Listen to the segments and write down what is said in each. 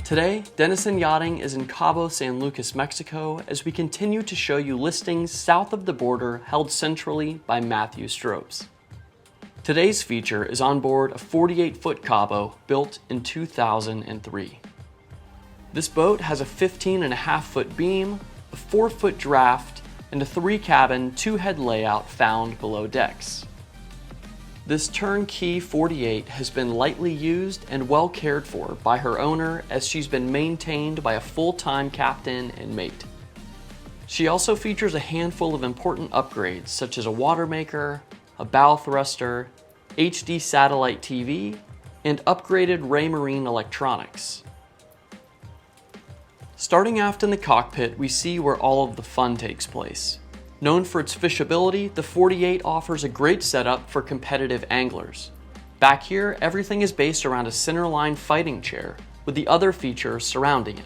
Today, Denison Yachting is in Cabo San Lucas, Mexico, as we continue to show you listings south of the border held centrally by Matthew Stropes. Today's feature is on board a 48-foot Cabo built in 2003. This boat has a 15.5-foot beam, a 4-foot draft, and a 3-cabin, 2-head layout found below decks. This turnkey 48 has been lightly used and well cared for by her owner, as she's been maintained by a full-time captain and mate. She also features a handful of important upgrades such as a water maker, a bow thruster, HD satellite TV, and upgraded RayMarine electronics. Starting aft in the cockpit, we see where all of the fun takes place. Known for its fishability, the 48 offers a great setup for competitive anglers. Back here, everything is based around a centerline fighting chair, with the other features surrounding it.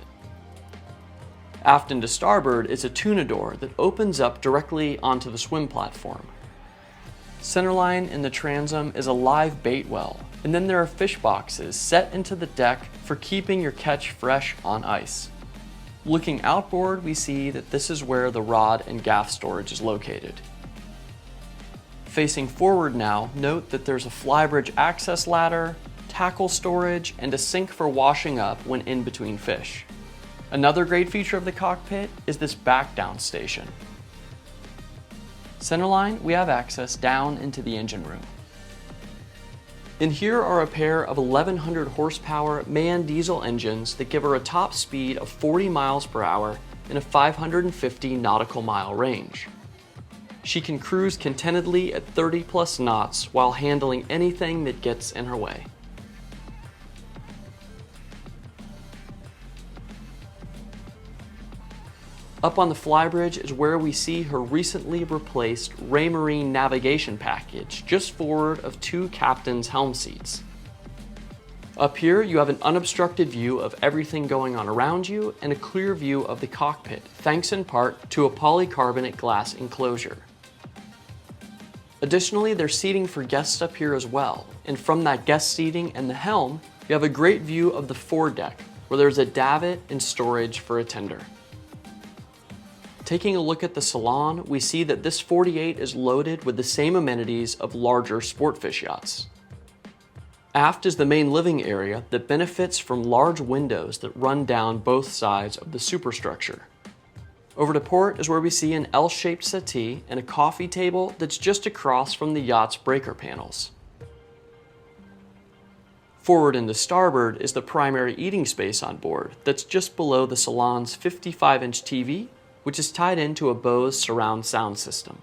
Aft and to starboard is a tuna door that opens up directly onto the swim platform. Centerline in the transom is a live bait well, and then there are fish boxes set into the deck for keeping your catch fresh on ice. Looking outboard, we see that this is where the rod and gaff storage is located. Facing forward now, note that there's a Flybridge access ladder, tackle storage, and a sink for washing up when in between fish. Another great feature of the cockpit is this back down station. Centerline, we have access down into the engine room. In here are a pair of 1100 horsepower MAN diesel engines that give her a top speed of 40 miles per hour and a 550 nautical mile range. She can cruise contentedly at 30 plus knots while handling anything that gets in her way. Up on the Flybridge is where we see her recently replaced RayMarine navigation package just forward of 2 captain's helm seats. Up here you have an unobstructed view of everything going on around you and a clear view of the cockpit, thanks in part to a polycarbonate glass enclosure. Additionally, there's seating for guests up here as well, and from that guest seating and the helm, you have a great view of the foredeck, where there's a davit and storage for a tender. Taking a look at the Salon, we see that this 48 is loaded with the same amenities of larger Sportfish yachts. Aft is the main living area that benefits from large windows that run down both sides of the superstructure. Over to port is where we see an L-shaped settee and a coffee table that's just across from the yacht's breaker panels. Forward and to starboard is the primary eating space on board that's just below the Salon's 55-inch TV, which is tied into a Bose surround sound system.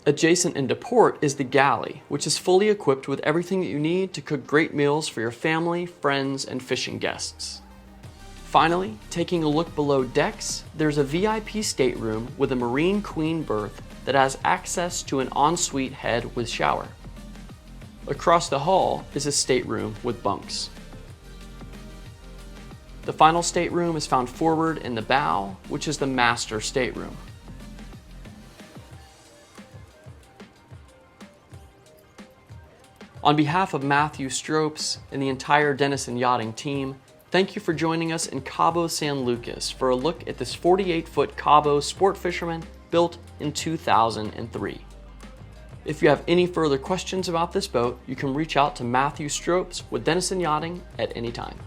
Adjacent into port is the Galley, which is fully equipped with everything that you need to cook great meals for your family, friends, and fishing guests. Finally, taking a look below decks, there's a VIP stateroom with a Marine Queen berth that has access to an ensuite head with shower. Across the hall is a stateroom with bunks. The final stateroom is found forward in the bow, which is the master stateroom. On behalf of Matthew Stropes and the entire Denison Yachting team, thank you for joining us in Cabo San Lucas for a look at this 48-foot Cabo sport fisherman built in 2003. If you have any further questions about this boat, you can reach out to Matthew Stropes with Denison Yachting at any time.